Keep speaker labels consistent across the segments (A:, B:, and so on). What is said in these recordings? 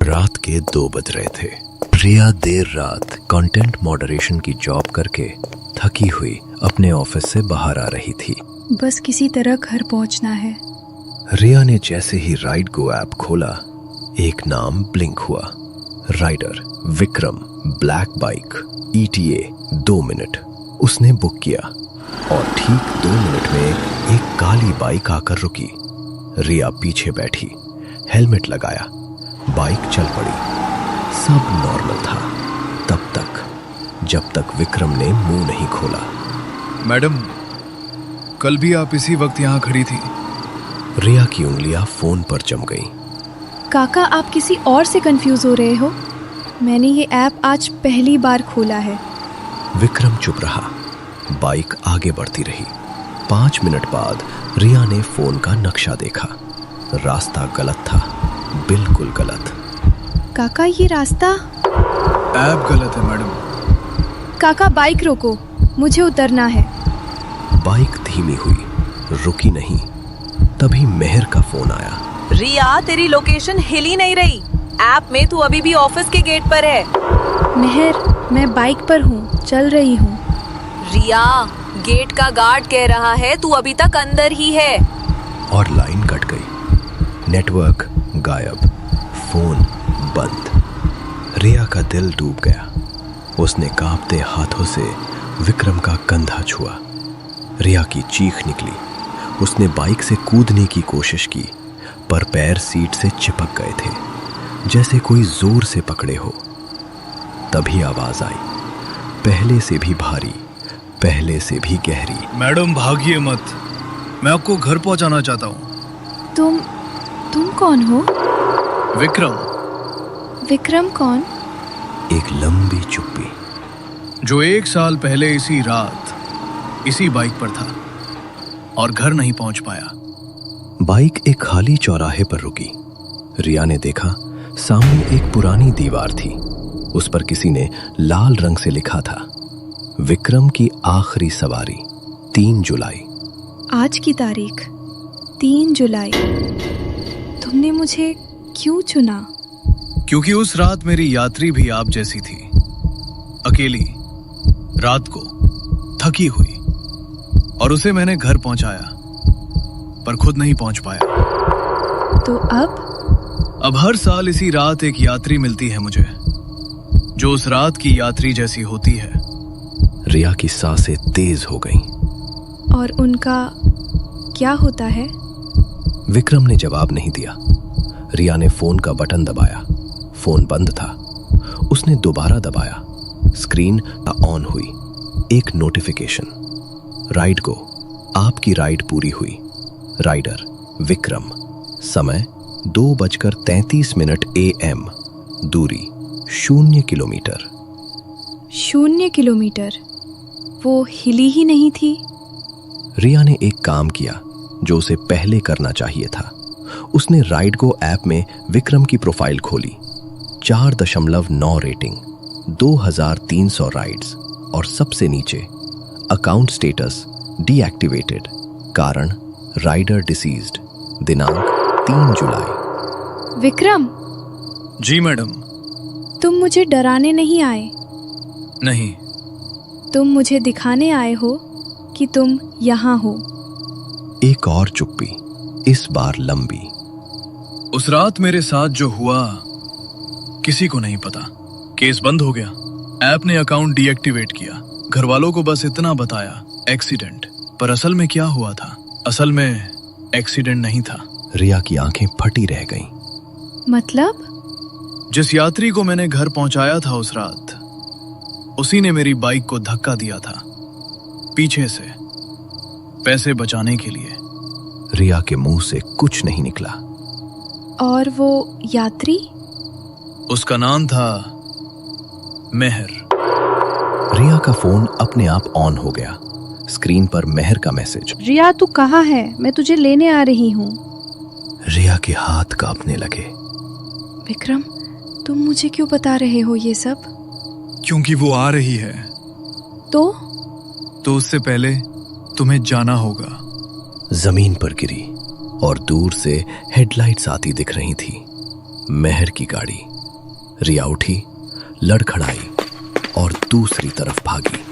A: रात के 2 बज रहे थे। रिया देर रात कंटेंट मॉडरेशन की जॉब करके थकी हुई अपने ऑफिस से बाहर आ रही थी।
B: बस किसी तरह घर पहुंचना है।
A: रिया ने जैसे ही राइड गो ऐप खोला, एक नाम ब्लिंक हुआ। Rider Vikram, black bike, ETA 2 minute. उसने बुक किया और ठीक 2 मिनट में एक काली बाइक आकर रुकी। रिया पीछे बैठी, हेलमेट लगाया, बाइक चल पड़ी। सब नॉर्मल था तब तक, जब तक विक्रम ने मुंह नहीं खोला।
C: मैडम, कल भी आप इसी वक्त यहाँ खड़ी थी।
A: रिया की उंगलियां फोन पर जम गईं।
B: काका, आप किसी और से कंफ्यूज हो रहे हो। मैंने ये ऐप आज पहली बार खोला है।
A: विक्रम चुप रहा, बाइक आगे बढ़ती रही। 5 मिनट बाद रिया ने फोन का नक्शा देखा। रास्ता गलत था, बिल्कुल गलत।
B: काका, ये रास्ता।
C: ऐप गलत है मैडम।
B: काका, बाइक रोको, मुझे उतरना है।
A: बाइक धीमी हुई, रुकी नहीं। तभी मेहर का फोन आया।
D: रिया, तेरी लोकेशन हिल ही नहीं रही। ऐप में तू अभी भी ऑफिस के गेट पर है।
B: मेहर, मैं बाइक पर हूँ, चल रही हूँ।
D: रिया, गेट का गार्ड कह रहा है तू अभी तक अंदर ही है।
A: और लाइन कट गई, नेटवर्क गायब, फोन बंद। रिया का दिल डूब गया। उसने कांपते हाथों से विक्रम का कंधा छुआ। रिया की चीख निकली। उसने बाइक से कूदने की कोशिश की, पर पैर सीट से चिपक गए थे, जैसे कोई जोर से पकड़े हो। तभी आवाज आई, पहले से भी भारी, पहले से भी गहरी।
C: मैडम, भागिए मत, मैं आपको घर पहुंचाना चाहता हूँ।
B: तुम कौन हो?
C: विक्रम।
B: विक्रम कौन?
A: एक लंबी चुप्पी।
C: जो 1 साल पहले इसी रात इसी बाइक पर था और घर नहीं पहुंच पाया।
A: बाइक एक खाली चौराहे पर रुकी। रिया ने देखा, सामने एक पुरानी दीवार थी। उस पर किसी ने लाल रंग से लिखा था, विक्रम की आखिरी सवारी, 3 जुलाई।
B: आज की तारीख 3 जुलाई। तुमने मुझे क्यों चुना?
C: क्योंकि उस रात मेरी यात्री भी आप जैसी थी, अकेली, रात को, थकी हुई, और उसे मैंने घर पहुंचाया, पर खुद नहीं पहुंच पाया।
B: तो अब
C: हर साल इसी रात एक यात्री मिलती है मुझे, जो उस रात की यात्री जैसी होती है।
A: रिया की सांसें तेज हो गईं।
B: और उनका क्या होता है?
A: विक्रम ने जवाब नहीं दिया। रिया ने फोन का बटन दबाया, फोन बंद था। उसने दोबारा दबाया, स्क्रीन ऑन हुई। एक नोटिफिकेशन, राइड गो, आपकी राइड पूरी हुई। राइडर विक्रम, समय 2:33 AM, दूरी 0 किलोमीटर।
B: 0 किलोमीटर? वो हिली ही नहीं थी।
A: रिया ने एक काम किया जो उसे पहले करना चाहिए था। उसने राइड गो ऐप में विक्रम की प्रोफाइल खोली। 4.9 रेटिंग, 2300 राइड्स, और सबसे नीचे अकाउंट स्टेटस डीएक्टिवेटेड, कारण राइडर डिसीज्ड, दिनांक 3 जुलाई।
B: विक्रम,
C: जी मैडम।
B: तुम मुझे डराने नहीं आए।
C: नहीं।
B: तुम मुझे दिखाने आए हो कि तुम यहाँ हो।
A: एक और चुप्पी, इस बार लंबी।
C: उस रात मेरे साथ जो हुआ किसी को नहीं पता। केस बंद हो गया, ऐप ने अकाउंट डीएक्टिवेट किया। घर वालों को बस इतना बताया, एक्सीडेंट। पर असल में क्या हुआ था? असल में एक्सीडेंट नहीं था।
A: रिया की आंखें फटी रह गईं।
B: मतलब?
C: जिस यात्री को मैंने घर पहुंचाया था उस रात, उसी ने मेरी बाइक को धक्का दिया था पीछे से, पैसे बचाने के लिए।
A: रिया के मुंह से कुछ नहीं निकला।
B: और वो यात्री?
C: उसका नाम था मेहर।
A: रिया का फोन अपने आप ऑन हो गया। स्क्रीन पर मेहर का मैसेज।
B: रिया, तू कहाँ है? मैं तुझे लेने आ रही हूँ।
A: रिया के हाथ कांपने लगे।
B: विक्रम, तुम मुझे क्यों बता रहे हो ये सब?
C: क्योंकि वो आ रही है।
B: तो
C: उससे पहले तुम्हें जाना होगा।
A: जमीन पर गिरी और दूर से हेडलाइट्स आती दिख रही थी। महर की गाड़ी। रिया उठी, लड़खड़ाई और दूसरी तरफ भागी।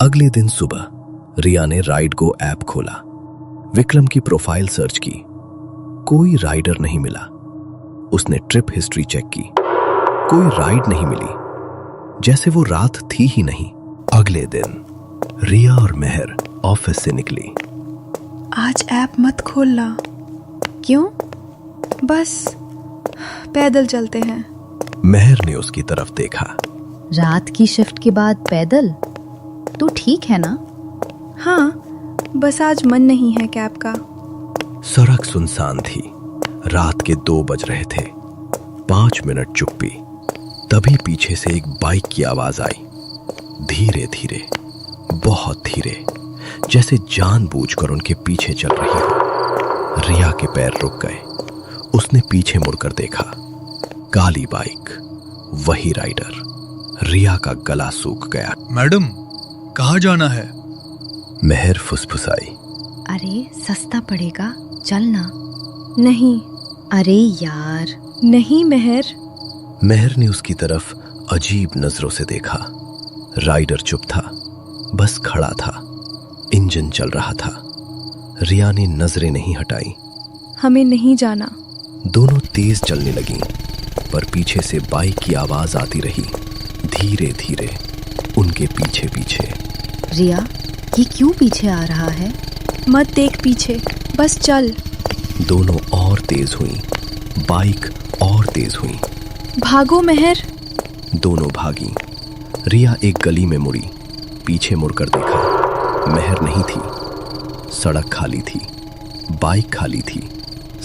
A: अगले दिन सुबह रिया ने राइड गो ऐप खोला, विक्रम की प्रोफाइल सर्च की। कोई राइडर नहीं मिला। उसने ट्रिप हिस्ट्री चेक की, कोई राइड नहीं मिली, जैसे वो रात थी ही नहीं। अगले दिन रिया और महर ऑफिस से निकली।
B: आज ऐप मत खोलना। क्यों? बस पैदल चलते हैं।
A: महर ने उसकी तरफ देखा।
E: रात की शिफ्ट के बाद पैदल? तू ठीक है ना?
B: हाँ, बस आज मन नहीं है कैब का।
A: सड़क सुनसान थी। रात के 2 बज रहे थे। 5 मिनट चुप्पी। तभी पीछे से एक बाइक की आवाज आई, धीरे धीरे, बहुत धीरे, जैसे जानबूझकर उनके पीछे चल रही हो। रिया के पैर रुक गए। उसने पीछे मुड़कर देखा। काली बाइक, वही राइडर। रिया का गला सूख गया।
C: मैडम, कहाँ जाना है?
A: महर फुसफुसाई।
E: अरे सस्ता पड़ेगा, चलना।
B: नहीं।
E: अरे यार।
B: नहीं महर।
A: महर ने उसकी तरफ अजीब नजरों से देखा। राइडर चुप था, बस खड़ा था। इंजन चल रहा था। रिया ने नजरें नहीं हटाई।
B: हमें नहीं जाना।
A: दोनों तेज चलने लगी, पर पीछे से बाइक की आवाज आती रही, धीरे धीरे, उनके पीछे पीछे।
E: रिया, ये क्यों पीछे आ रहा है?
B: मत देख पीछे, बस चल।
A: दोनों और तेज हुई, बाइक और तेज हुई।
B: भागो महर।
A: दोनों भागी। रिया एक गली में मुड़ी, पीछे मुड़कर देखा। महर नहीं थी। सड़क खाली थी, बाइक खाली थी,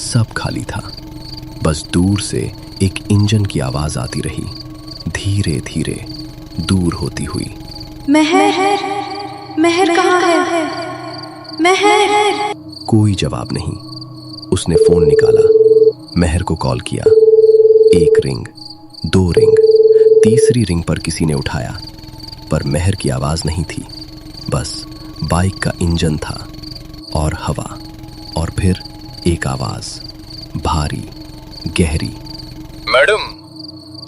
A: सब खाली था। बस दूर से एक इंजन की आवाज आती रही, धीरे धीरे, दूर होती हुई।
B: महर, महर कहाँ है? महर।
A: कोई जवाब नहीं। उसने फोन निकाला, महर को कॉल किया। 1 रिंग, 2 रिंग, तीसरी रिंग पर किसी ने उठाया, पर महर की आवाज नहीं थी। बस बाइक का इंजन था और हवा, और फिर एक आवाज, भारी, गहरी।
C: मैडम,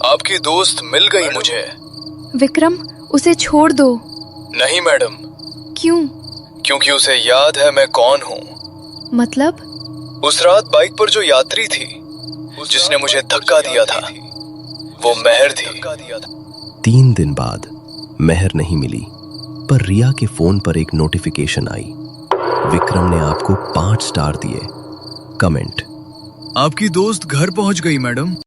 C: आपकी दोस्त मिल गई मुझे।
B: विक्रम, उसे छोड़ दो।
C: नहीं मैडम।
B: क्यों?
C: क्योंकि उसे याद है मैं कौन हूँ।
B: मतलब?
C: उस रात बाइक पर जो यात्री थी, जिसने मुझे धक्का दिया था, वो महर थी।
A: 3 दिन बाद महर नहीं मिली, पर रिया के फोन पर एक नोटिफिकेशन आई। विक्रम ने आपको 5 स्टार दिए। कमेंट,
C: आपकी दोस्त घर पहुंच गई मैडम।